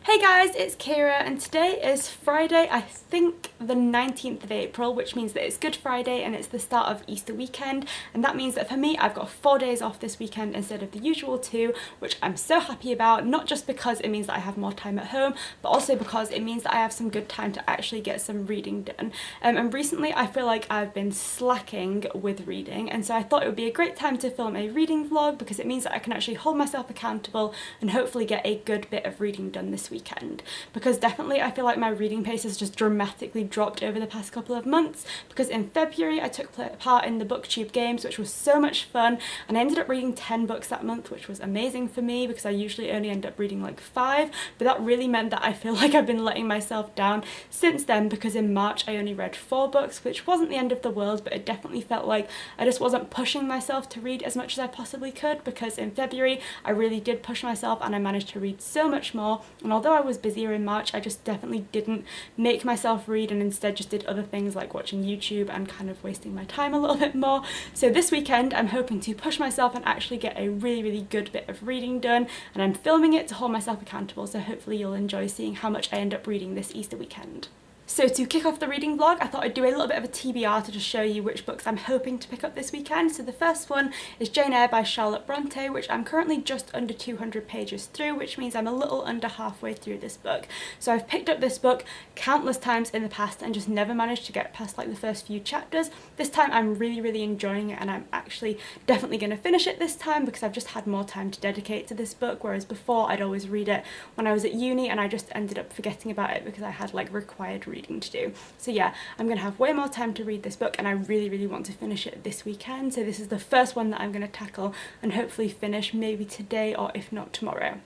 Hey guys, it's Kira and today is Friday, I think the 19th of April, which means that it's Good Friday and it's the start of Easter weekend, and that means that for me I've got 4 days off this weekend instead of the usual 2, which I'm so happy about, not just because it means that I have more time at home, but also because it means that I have some good time to actually get some reading done. And recently I feel like I've been slacking with reading, and so I thought it would be a great time to film a reading vlog because it means that I can actually hold myself accountable and hopefully get a good bit of reading done this weekend, because definitely I feel like my reading pace has just dramatically dropped over the past couple of months, because in February I took part in the booktube games, which was so much fun, and I ended up reading 10 books that month, which was amazing for me because I usually only end up reading like 5, but that really meant that I feel like I've been letting myself down since then, because in March I only read 4 books, which wasn't the end of the world, but it definitely felt like I just wasn't pushing myself to read as much as I possibly could, because in February I really did push myself and I managed to read so much more, and although I was busier in March, I just definitely didn't make myself read and instead just did other things like watching YouTube and kind of wasting my time a little bit more. So this weekend I'm hoping to push myself and actually get a really good bit of reading done, and I'm filming it to hold myself accountable, so hopefully you'll enjoy seeing how much I end up reading this Easter weekend. So to kick off the reading vlog, I thought I'd do a little bit of a TBR to just show you which books I'm hoping to pick up this weekend. So the first one is Jane Eyre by Charlotte Bronte, which I'm currently just under 200 pages through, which means I'm a little under halfway through this book. So I've picked up this book countless times in the past and just never managed to get past like the first few chapters. This time I'm really enjoying it, and I'm actually definitely going to finish it this time because I've just had more time to dedicate to this book, whereas before I'd always read it when I was at uni and I just ended up forgetting about it because I had like required reading to do. So yeah, I'm gonna have way more time to read this book, and I really want to finish it this weekend. So this is the first one that I'm gonna tackle and hopefully finish maybe today, or if not tomorrow.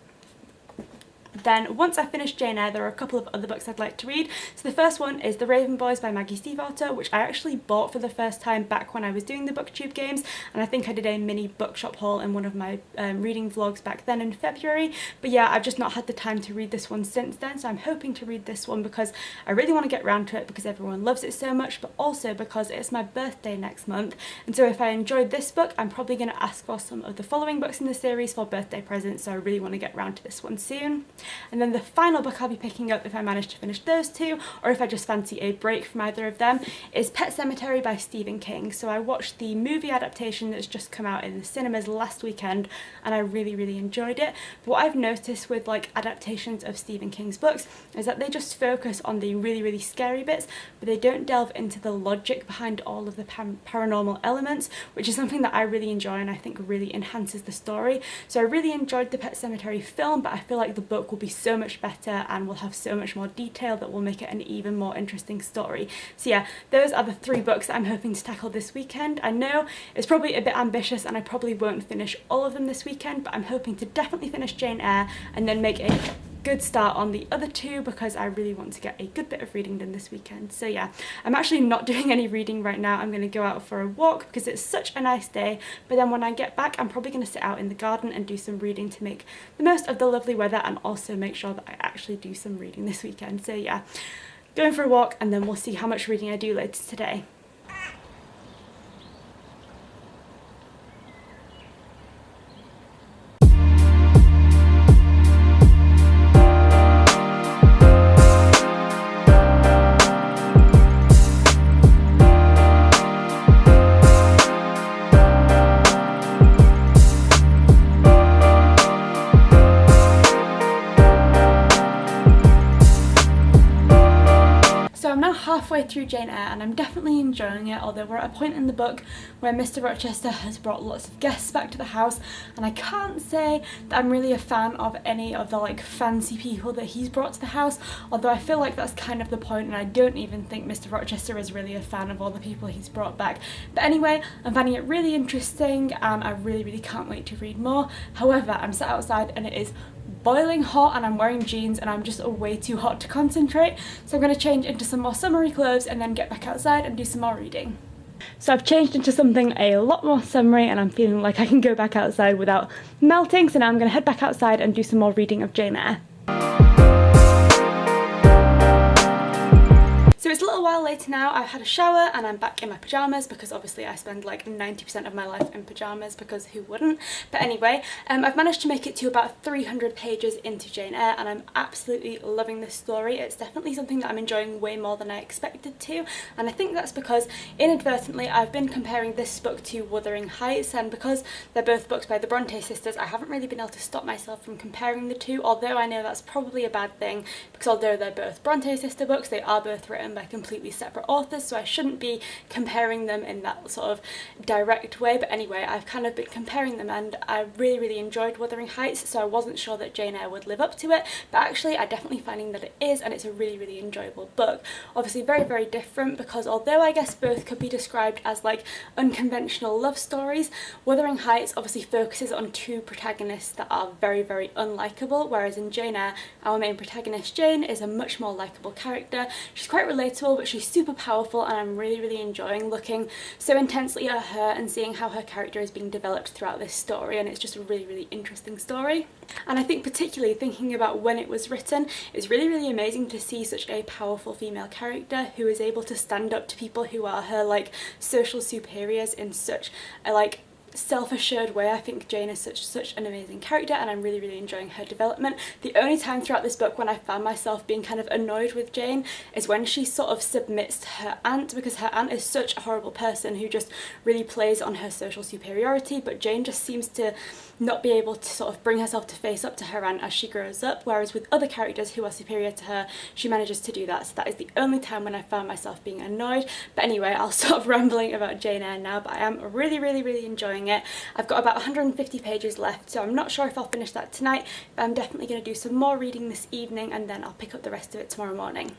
Then once I finish Jane Eyre, there are a couple of other books I'd like to read. So the first one is The Raven Boys by Maggie Stiefvater, which I actually bought for the first time back when I was doing the booktube games, and I think I did a mini bookshop haul in one of my reading vlogs back then in February. But yeah, I've just not had the time to read this one since then, so I'm hoping to read this one because I really want to get round to it because everyone loves it so much, but also because it's my birthday next month, and so if I enjoyed this book I'm probably going to ask for some of the following books in the series for birthday presents, so I really want to get round to this one soon. And then the final book I'll be picking up if I manage to finish those two, or if I just fancy a break from either of them, is Pet Sematary by Stephen King. So I watched the movie adaptation that's just come out in the cinemas last weekend and I really enjoyed it. But what I've noticed with like adaptations of Stephen King's books is that they just focus on the really scary bits, but they don't delve into the logic behind all of the paranormal elements, which is something that I really enjoy and I think really enhances the story. So I really enjoyed the Pet Sematary film, but I feel like the book will be so much better and will have so much more detail that will make it an even more interesting story. So yeah, those are the 3 books that I'm hoping to tackle this weekend. I know it's probably a bit ambitious and I probably won't finish all of them this weekend, but I'm hoping to definitely finish Jane Eyre and then make a good start on the other 2 because I really want to get a good bit of reading done this weekend. So yeah, I'm actually not doing any reading right now. I'm going to go out for a walk because it's such a nice day, but then when I get back I'm probably going to sit out in the garden and do some reading to make the most of the lovely weather and also make sure that I actually do some reading this weekend. So yeah, going for a walk and then we'll see how much reading I do later today. Halfway through Jane Eyre and I'm definitely enjoying it, although we're at a point in the book where Mr. Rochester has brought lots of guests back to the house, and I can't say that I'm really a fan of any of the like fancy people that he's brought to the house, although I feel like that's kind of the point, and I don't even think Mr. Rochester is really a fan of all the people he's brought back. But anyway, I'm finding it really interesting and I really can't wait to read more. However, I'm sat outside and it is boiling hot and I'm wearing jeans and I'm just way too hot to concentrate, so I'm going to change into some more summery clothes and then get back outside and do some more reading. So I've changed into something a lot more summery and I'm feeling like I can go back outside without melting, so now I'm going to head back outside and do some more reading of Jane Eyre. So it's a little little while later now. I've had a shower and I'm back in my pyjamas because obviously I spend like 90% of my life in pyjamas, because who wouldn't? But anyway, I've managed to make it to about 300 pages into Jane Eyre and I'm absolutely loving this story. It's definitely something that I'm enjoying way more than I expected to, and I think that's because inadvertently I've been comparing this book to Wuthering Heights, and because they're both books by the Bronte sisters, I haven't really been able to stop myself from comparing the two, although I know that's probably a bad thing because although they're both Bronte sister books, they are both written by completely separate authors, so I shouldn't be comparing them in that sort of direct way. But anyway, I've kind of been comparing them and I really enjoyed Wuthering Heights, so I wasn't sure that Jane Eyre would live up to it, but actually I'm definitely finding that it is, and it's a really enjoyable book. Obviously very different, because although I guess both could be described as like unconventional love stories, Wuthering Heights obviously focuses on two protagonists that are very unlikable, whereas in Jane Eyre our main protagonist Jane is a much more likeable character. She's quite relatable, but she's super powerful, and I'm really enjoying looking so intensely at her and seeing how her character is being developed throughout this story, and it's just a really interesting story. And I think particularly thinking about when it was written, it's really amazing to see such a powerful female character who is able to stand up to people who are her like social superiors in such a like self-assured way. I think Jane is such an amazing character and I'm really enjoying her development. The only time throughout this book when I found myself being kind of annoyed with Jane is when she sort of submits to her aunt, because her aunt is such a horrible person who just really plays on her social superiority, but Jane just seems to not be able to sort of bring herself to face up to her aunt as she grows up, whereas with other characters who are superior to her, she manages to do that. So that is the only time when I found myself being annoyed. But anyway, I'll stop rambling about Jane Eyre now, but I am really enjoying it. I've got about 150 pages left, so I'm not sure if I'll finish that tonight, but I'm definitely going to do some more reading this evening and then I'll pick up the rest of it tomorrow morning.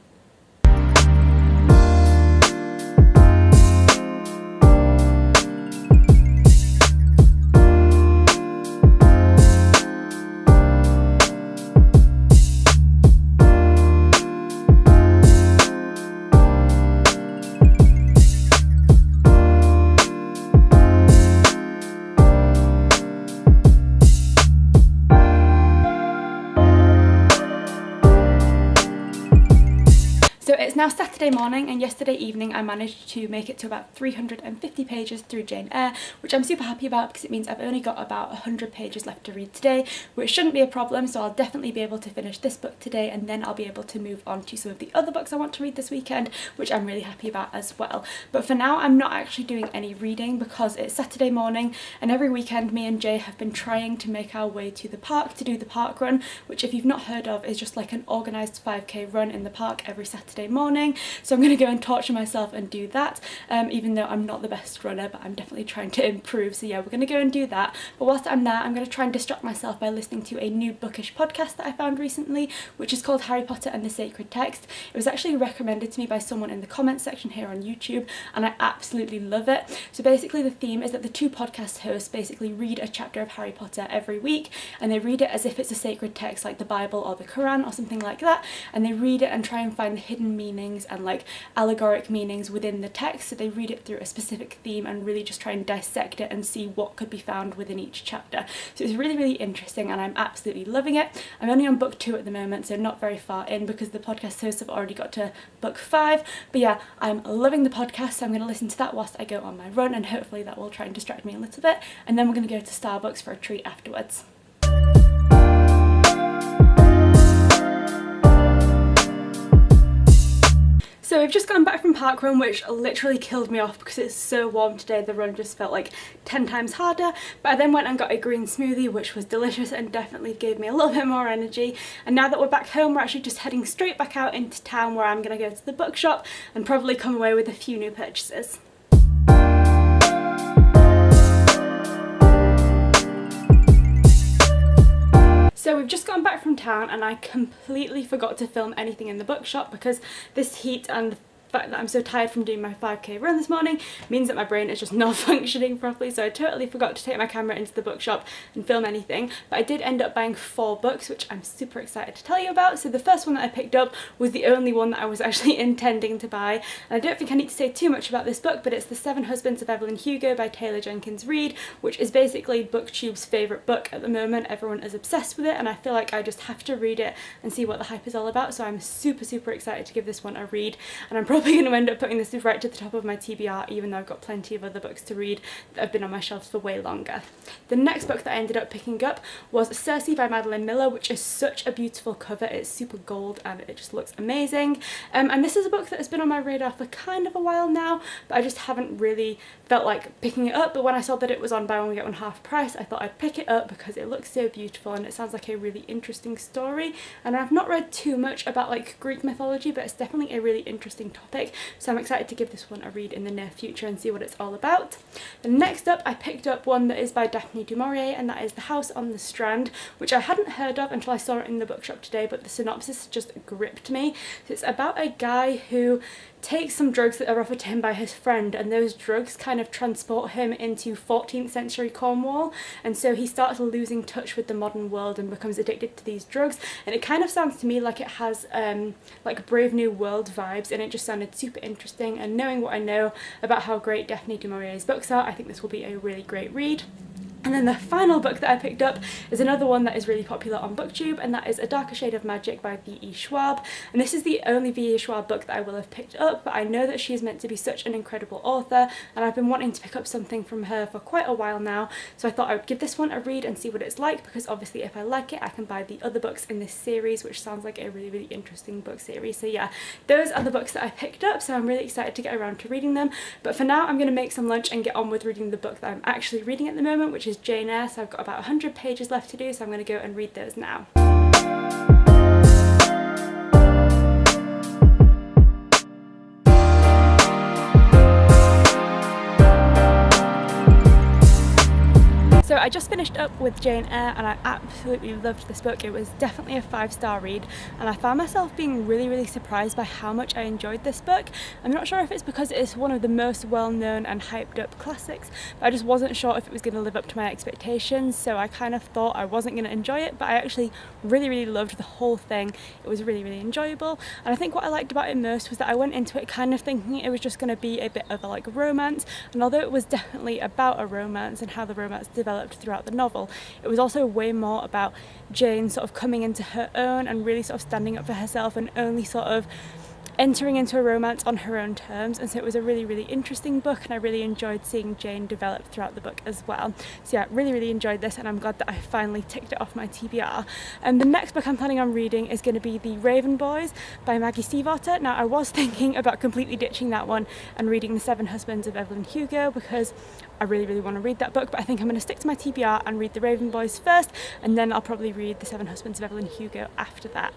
So it's now Saturday morning, and yesterday evening I managed to make it to about 350 pages through Jane Eyre, which I'm super happy about because it means I've only got about 100 pages left to read today, which shouldn't be a problem, so I'll definitely be able to finish this book today and then I'll be able to move on to some of the other books I want to read this weekend, which I'm really happy about as well. But for now I'm not actually doing any reading because it's Saturday morning, and every weekend me and Jay have been trying to make our way to the park to do the park run, which if you've not heard of is just like an organised 5k run in the park every Saturday morning. So I'm going to go and torture myself and do that, even though I'm not the best runner, but I'm definitely trying to improve. So yeah, we're going to go and do that. But whilst I'm there, I'm going to try and distract myself by listening to a new bookish podcast that I found recently, which is called Harry Potter and the Sacred Text. It was actually recommended to me by someone in the comments section here on YouTube, and I absolutely love it. So basically the theme is that the two podcast hosts basically read a chapter of Harry Potter every week, and they read it as if it's a sacred text like the Bible or the Quran or something like that, and they read it and try and find the hidden meanings and like allegoric meanings within the text. So they read it through a specific theme and really just try and dissect it and see what could be found within each chapter. So it's really interesting and I'm absolutely loving it. I'm only on book 2 at the moment, so not very far in because the podcast hosts have already got to book 5. But yeah, I'm loving the podcast, so I'm going to listen to that whilst I go on my run, and hopefully that will try and distract me a little bit, and then we're going to go to Starbucks for a treat afterwards. So we've just gone back from parkrun, which literally killed me off because it's so warm today. The run just felt like 10 times harder, but I then went and got a green smoothie, which was delicious and definitely gave me a little bit more energy. And now that we're back home, we're actually just heading straight back out into town, where I'm going to go to the bookshop and probably come away with a few new purchases. So we've just gone back from town and I completely forgot to film anything in the bookshop because this heat and the fact that I'm so tired from doing my 5k run this morning means that my brain is just not functioning properly, so I totally forgot to take my camera into the bookshop and film anything. But I did end up buying 4 books, which I'm super excited to tell you about. So the first one that I picked up was the only one that I was actually intending to buy, and I don't think I need to say too much about this book, but it's The 7 Husbands of Evelyn Hugo by Taylor Jenkins Reid, which is basically BookTube's favourite book at the moment. Everyone is obsessed with it and I feel like I just have to read it and see what the hype is all about, so I'm super excited to give this one a read, and I'm probably probably going to end up putting this right to the top of my TBR, even though I've got plenty of other books to read that have been on my shelves for way longer. The next book that I ended up picking up was Cersei by Madeline Miller, which is such a beautiful cover. It's super gold and it just looks amazing. And this is a book that has been on my radar for kind of a while now, but I just haven't really felt like picking it up. But when I saw that it was on buy one get one half price, I thought I'd pick it up because it looks so beautiful and it sounds like a really interesting story. And I've not read too much about like Greek mythology, but it's definitely a really interesting topic, so I'm excited to give this one a read in the near future and see what it's all about. And next up, I picked up one that is by Daphne du Maurier, and that is The House on the Strand, which I hadn't heard of until I saw it in the bookshop today, but the synopsis just gripped me. So it's about a guy who takes some drugs that are offered to him by his friend, and those drugs kind of transport him into 14th century Cornwall, and so he starts losing touch with the modern world and becomes addicted to these drugs. And it kind of sounds to me like it has like Brave New World vibes, and it just sounded super interesting. And knowing what I know about how great Daphne du Maurier's books are, I think this will be a really great read. And then the final book that I picked up is another one that is really popular on booktube, and that is A Darker Shade of Magic by V.E. Schwab. And this is the only V.E. Schwab book that I will have picked up, but I know that she is meant to be such an incredible author, and I've been wanting to pick up something from her for quite a while now, so I thought I would give this one a read and see what it's like, because obviously if I like it I can buy the other books in this series, which sounds like a really interesting book series. So yeah, those are the books that I picked up, so I'm really excited to get around to reading them. But for now I'm going to make some lunch and get on with reading the book that I'm actually reading at the moment, which is Jane Eyre. So I've got about 100 pages left to do, so I'm going to go and read those now. So I just finished up with Jane Eyre and I absolutely loved this book. It was definitely a 5-star read, and I found myself being really surprised by how much I enjoyed this book. I'm not sure if it's because it's one of the most well-known and hyped up classics, but I just wasn't sure if it was going to live up to my expectations, so I kind of thought I wasn't going to enjoy it, but I actually really loved the whole thing. It was really enjoyable, and I think what I liked about it most was that I went into it kind of thinking it was just going to be a bit of a like romance, and although it was definitely about a romance and how the romance developed throughout the novel, it was also way more about Jane sort of coming into her own and really sort of standing up for herself and only sort of entering into a romance on her own terms. And so it was a really interesting book, and I really enjoyed seeing Jane develop throughout the book as well. So yeah, really enjoyed this, and I'm glad that I finally ticked it off my TBR. And the next book I'm planning on reading is going to be The Raven Boys by Maggie Stiefvater. Now I was thinking about completely ditching that one and reading The Seven Husbands of Evelyn Hugo, because I really want to read that book, but I think I'm going to stick to my TBR and read The Raven Boys first, and then I'll probably read The Seven Husbands of Evelyn Hugo after that.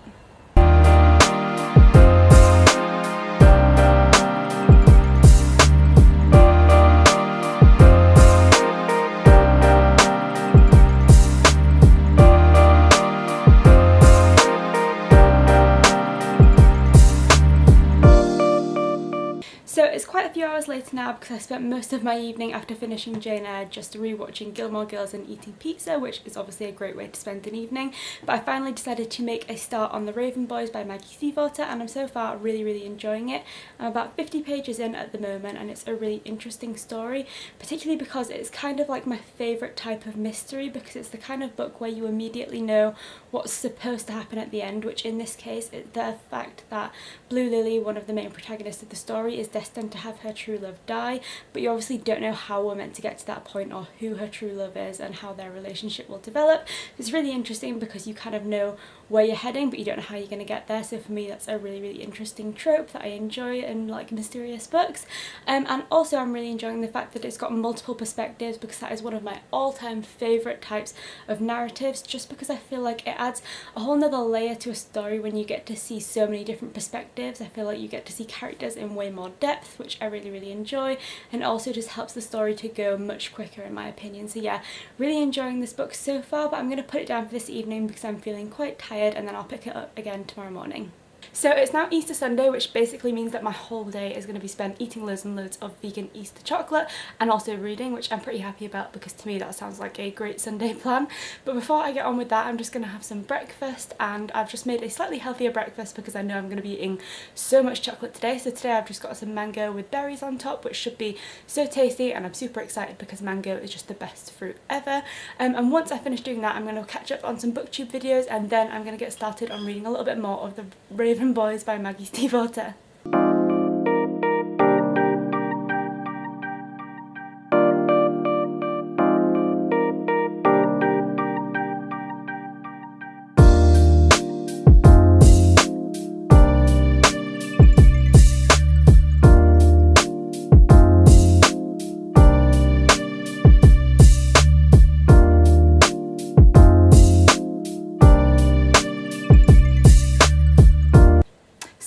So it's quite a few hours later now, because I spent most of my evening after finishing Jane Eyre just rewatching Gilmore Girls and eating pizza, which is obviously a great way to spend an evening. But I finally decided to make a start on The Raven Boys by Maggie Stiefvater, and I'm so far really enjoying it. I'm about 50 pages in at the moment, and it's a really interesting story, particularly because it's kind of like my favourite type of mystery, because it's the kind of book where you immediately know what's supposed to happen at the end, which in this case is the fact that Blue Lily, one of the main protagonists of the story, is destined to have her true love die, but you obviously don't know how we're meant to get to that point, or who her true love is and how their relationship will develop. It's really interesting because you kind of know where you're heading, but you don't know how you're going to get there. So for me, that's a really interesting trope that I enjoy in like mysterious books. And also I'm really enjoying the fact that it's got multiple perspectives, because that is one of my all-time favourite types of narratives, just because I feel like it adds a whole nother layer to a story when you get to see so many different perspectives. I feel like you get to see characters in way more depth, which I really enjoy, and also just helps the story to go much quicker in my opinion. So yeah, really enjoying this book so far, but I'm going to put it down for this evening because I'm feeling quite tired, and then I'll pick it up again tomorrow morning. So it's now Easter Sunday, which basically means that my whole day is going to be spent eating loads and loads of vegan Easter chocolate and also reading, which I'm pretty happy about because to me that sounds like a great Sunday plan. But before I get on with that, I'm just going to have some breakfast, and I've just made a slightly healthier breakfast because I know I'm going to be eating so much chocolate today. So today I've just got some mango with berries on top, which should be so tasty, and I'm super excited because mango is just the best fruit ever. And once I finish doing that, I'm going to catch up on some booktube videos, and then I'm going to get started on reading a little bit more of The Raven Boys by Maggie Stiefvater.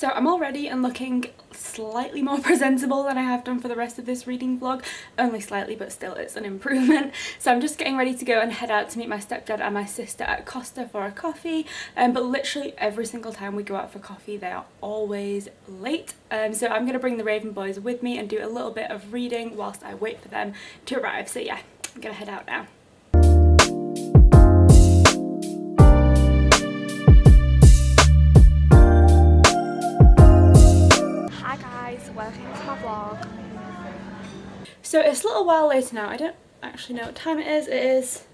So I'm all ready and looking slightly more presentable than I have done for the rest of this reading vlog. Only slightly, but still it's an improvement. So I'm just getting ready to go and head out to meet my stepdad and my sister at Costa for a coffee. But literally every single time we go out for coffee they are always late. So I'm going to bring the Raven boys with me and do a little bit of reading whilst I wait for them to arrive. So yeah, I'm going to head out now. Welcome to my vlog. So it's a little while later now. I don't actually know what time it is. It is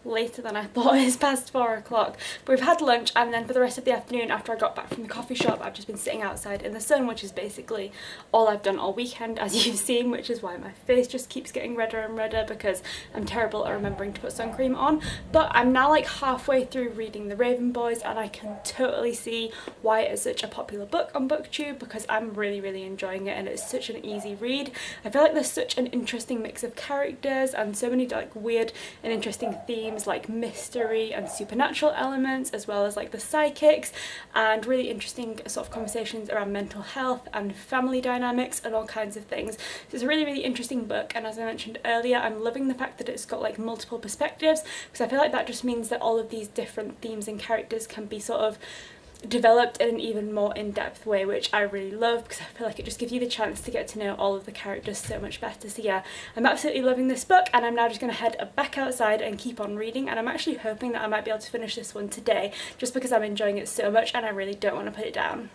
later than I thought. It's past 4 o'clock. But we've had lunch, and then for the rest of the afternoon after I got back from the coffee shop I've just been sitting outside in the sun, which is basically all I've done all weekend, as you've seen, which is why my face just keeps getting redder and redder because I'm terrible at remembering to put sun cream on. But I'm now like halfway through reading The Raven Boys and I can totally see why it is such a popular book on booktube, because I'm really enjoying it and it's such an easy read. I feel like there's such an interesting mix of characters and so many like weird and interesting themes like mystery and supernatural elements, as well as like the psychics, and really interesting sort of conversations around mental health and family dynamics and all kinds of things. So it's a really interesting book, and as I mentioned earlier, I'm loving the fact that it's got like multiple perspectives, because I feel like that just means that all of these different themes and characters can be sort of developed in an even more in-depth way, which I really love, because I feel like it just gives you the chance to get to know all of the characters so much better. So yeah, I'm absolutely loving this book, and I'm now just going to head back outside and keep on reading, and I'm actually hoping that I might be able to finish this one today, just because I'm enjoying it so much and I really don't want to put it down.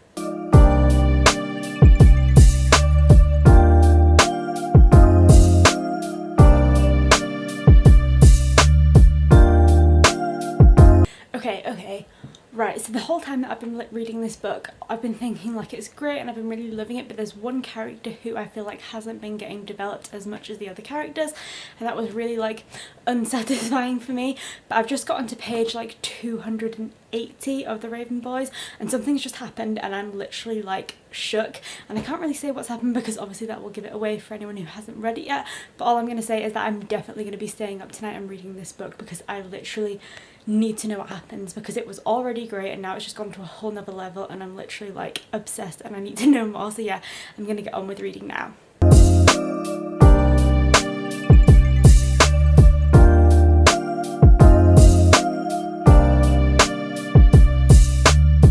Okay. Right, so the whole time that I've been reading this book, I've been thinking like it's great and I've been really loving it, but there's one character who I feel like hasn't been getting developed as much as the other characters, and that was really like unsatisfying for me. But I've just gotten to page like 280 of The Raven Boys and something's just happened and I'm literally like shook, and I can't really say what's happened because obviously that will give it away for anyone who hasn't read it yet, but all I'm going to say is that I'm definitely going to be staying up tonight and reading this book because I literally need to know what happens, because it was already great and now it's just gone to a whole nother level and I'm literally like obsessed and I need to know more. So yeah, I'm gonna get on with reading now.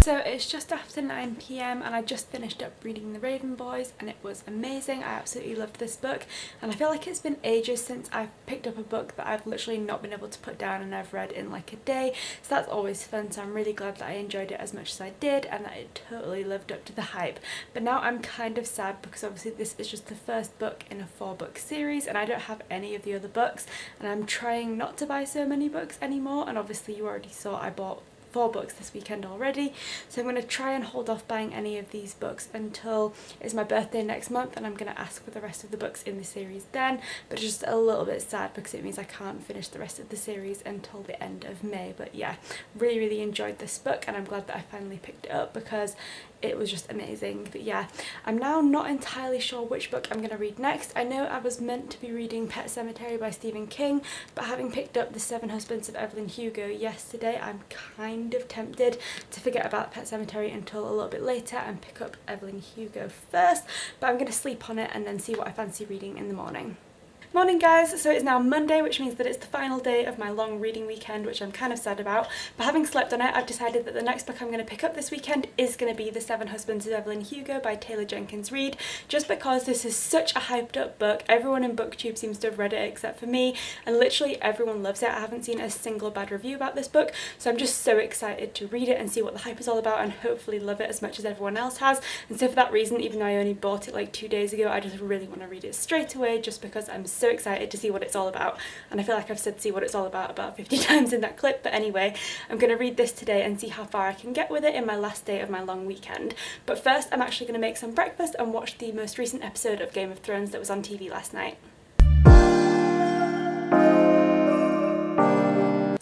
So it's just after 9 PM and I just finished up reading The Raven Boys and it was amazing. I absolutely loved this book, and I feel like it's been ages since I've picked up a book that I've literally not been able to put down and I've read in like a day, so that's always fun. So I'm really glad that I enjoyed it as much as I did and that it totally lived up to the hype. But now I'm kind of sad because obviously this is just the first book in a 4-book series and I don't have any of the other books, and I'm trying not to buy so many books anymore, and obviously you already saw I bought 4 books this weekend already, so I'm going to try and hold off buying any of these books until it's my birthday next month, and I'm going to ask for the rest of the books in the series then. But it's just a little bit sad because it means I can't finish the rest of the series until the end of May. But yeah, really enjoyed this book and I'm glad that I finally picked it up because it was just amazing. But yeah, I'm now not entirely sure which book I'm going to read next. I know I was meant to be reading Pet Sematary by Stephen King, but having picked up The 7 Husbands of Evelyn Hugo yesterday, I'm kind of tempted to forget about Pet Sematary until a little bit later and pick up Evelyn Hugo first. But I'm going to sleep on it and then see what I fancy reading in the morning. Morning guys, so it's now Monday, which means that it's the final day of my long reading weekend, which I'm kind of sad about, but having slept on it, I've decided that the next book I'm going to pick up this weekend is going to be The 7 Husbands of Evelyn Hugo by Taylor Jenkins Reid, just because this is such a hyped up book. Everyone in booktube seems to have read it except for me, and literally everyone loves it. I haven't seen a single bad review about this book, so I'm just so excited to read it and see what the hype is all about and hopefully love it as much as everyone else has. And so for that reason, even though I only bought it like 2 days ago, I just really want to read it straight away just because I'm so excited to see what it's all about, and I feel like I've said see what it's all about 50 times in that clip. But anyway, I'm going to read this today and see how far I can get with it in my last day of my long weekend. But first I'm actually going to make some breakfast and watch the most recent episode of Game of Thrones that was on TV last night.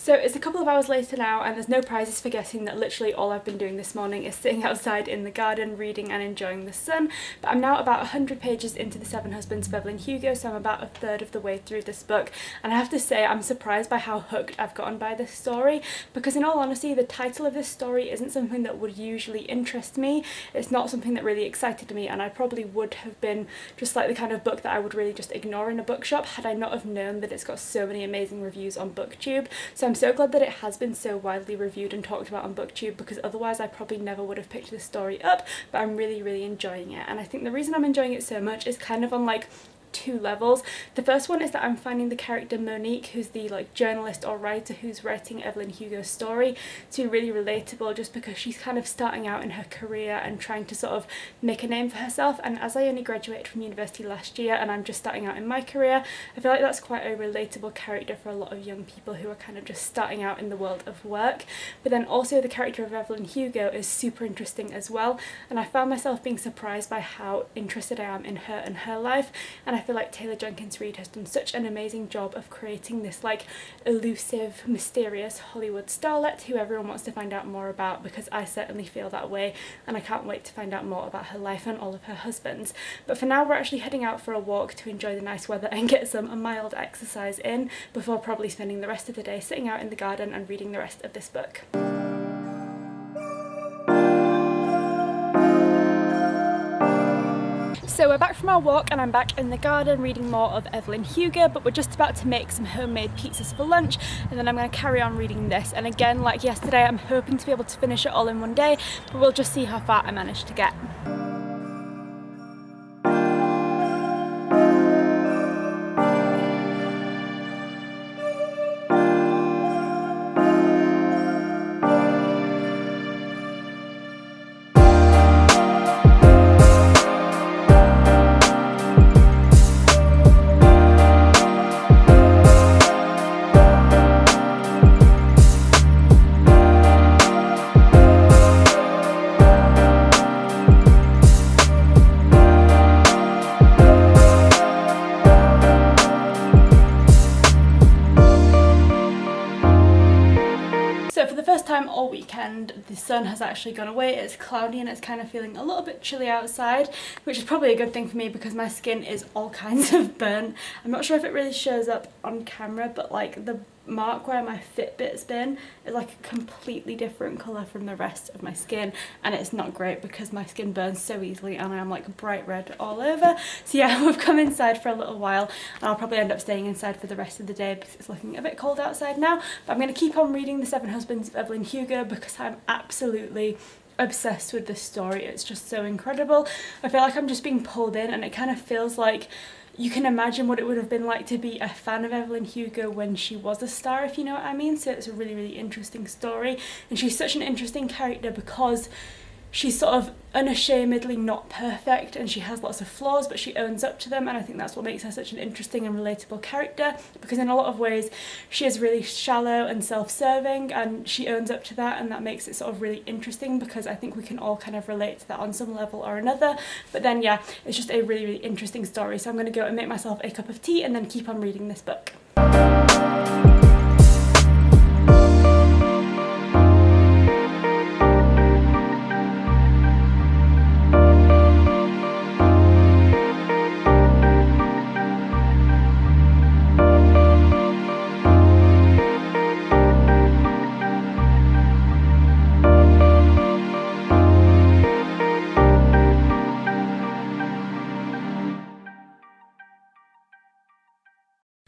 So it's a couple of hours later now and there's no prizes for guessing that literally all I've been doing this morning is sitting outside in the garden reading and enjoying the sun. But I'm now about 100 pages into The Seven Husbands of Evelyn Hugo, so I'm about a third of the way through this book, and I have to say I'm surprised by how hooked I've gotten by this story, because in all honesty the title of this story isn't something that would usually interest me. It's not something that really excited me, and I probably would have been just like the kind of book that I would really just ignore in a bookshop had I not have known that it's got so many amazing reviews on booktube. So I'm so glad that it has been so widely reviewed and talked about on booktube, because otherwise I probably never would have picked this story up, but I'm really enjoying it. And I think the reason I'm enjoying it so much is kind of on like two levels. The first one is that I'm finding the character Monique, who's the like journalist or writer who's writing Evelyn Hugo's story, to be really relatable, just because she's kind of starting out in her career and trying to sort of make a name for herself. And as I only graduated from university last year and I'm just starting out in my career, I feel like that's quite a relatable character for a lot of young people who are kind of just starting out in the world of work. But then also the character of Evelyn Hugo is super interesting as well, and I found myself being surprised by how interested I am in her and her life. And I feel like Taylor Jenkins Reid has done such an amazing job of creating this like elusive, mysterious Hollywood starlet who everyone wants to find out more about, because I certainly feel that way, and I can't wait to find out more about her life and all of her husbands. But for now we're actually heading out for a walk to enjoy the nice weather and get some mild exercise in before probably spending the rest of the day sitting out in the garden and reading the rest of this book. So we're back from our walk and I'm back in the garden reading more of Evelyn Hugo, but we're just about to make some homemade pizzas for lunch, and then I'm going to carry on reading this. And again, like yesterday, I'm hoping to be able to finish it all in one day, but we'll just see how far I manage to get. All weekend the sun has actually gone away. It's cloudy and it's kind of feeling a little bit chilly outside, which is probably a good thing for me because my skin is all kinds of burnt. I'm not sure if it really shows up on camera, but like the mark where my Fitbit's been is like a completely different colour from the rest of my skin, and it's not great because my skin burns so easily and I'm like bright red all over. So yeah, we've come inside for a little while and I'll probably end up staying inside for the rest of the day because it's looking a bit cold outside now. But I'm going to keep on reading The Seven Husbands of Evelyn Hugo because I'm absolutely obsessed with this story. It's just so incredible. I feel like I'm just being pulled in, and it kind of feels like you can imagine what it would have been like to be a fan of Evelyn Hugo when she was a star, if you know what I mean. So it's a really interesting story, and she's such an interesting character because she's sort of unashamedly not perfect and she has lots of flaws, but she owns up to them, and I think that's what makes her such an interesting and relatable character, because in a lot of ways she is really shallow and self-serving and she owns up to that, and that makes it sort of really interesting because I think we can all kind of relate to that on some level or another. But then yeah, it's just a really interesting story, so I'm going to go and make myself a cup of tea and then keep on reading this book.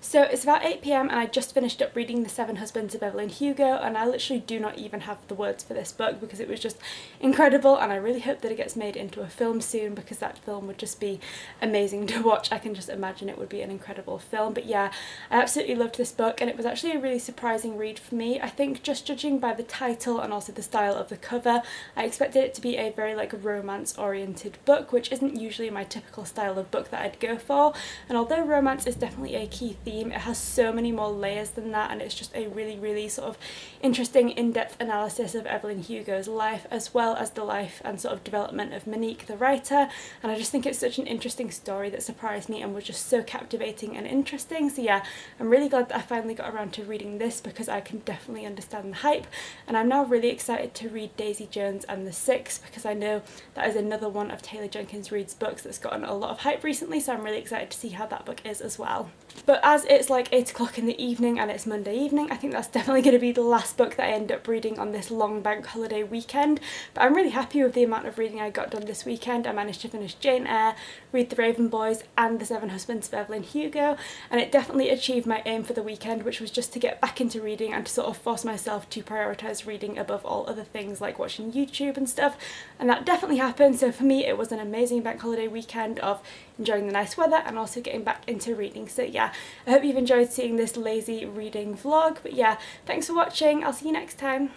So it's about 8 PM and I just finished up reading The Seven Husbands of Evelyn Hugo, and I literally do not even have the words for this book because it was just incredible, and I really hope that it gets made into a film soon because that film would just be amazing to watch. I can just imagine it would be an incredible film. But yeah, I absolutely loved this book, and it was actually a really surprising read for me. I think just judging by the title and also the style of the cover, I expected it to be a very like romance oriented book, which isn't usually my typical style of book that I'd go for. And although romance is definitely a key theme, it has so many more layers than that, and it's just a really sort of interesting in-depth analysis of Evelyn Hugo's life, as well as the life and sort of development of Monique the writer. And I just think it's such an interesting story that surprised me and was just so captivating and interesting. So yeah, I'm really glad that I finally got around to reading this, because I can definitely understand the hype, and I'm now really excited to read Daisy Jones and the Six, because I know that is another one of Taylor Jenkins Reid's books that's gotten a lot of hype recently, so I'm really excited to see how that book is as well. But as it's like 8 o'clock in the evening and it's Monday evening, I think that's definitely going to be the last book that I end up reading on this long bank holiday weekend. But I'm really happy with the amount of reading I got done this weekend. I managed to finish Jane Eyre, read The Raven Boys and The Seven Husbands of Evelyn Hugo, and it definitely achieved my aim for the weekend, which was just to get back into reading and to sort of force myself to prioritise reading above all other things like watching YouTube and stuff, and that definitely happened. So for me it was an amazing bank holiday weekend of enjoying the nice weather and also getting back into reading. So yeah, I hope you've enjoyed seeing this lazy reading vlog, but yeah, thanks for watching, I'll see you next time.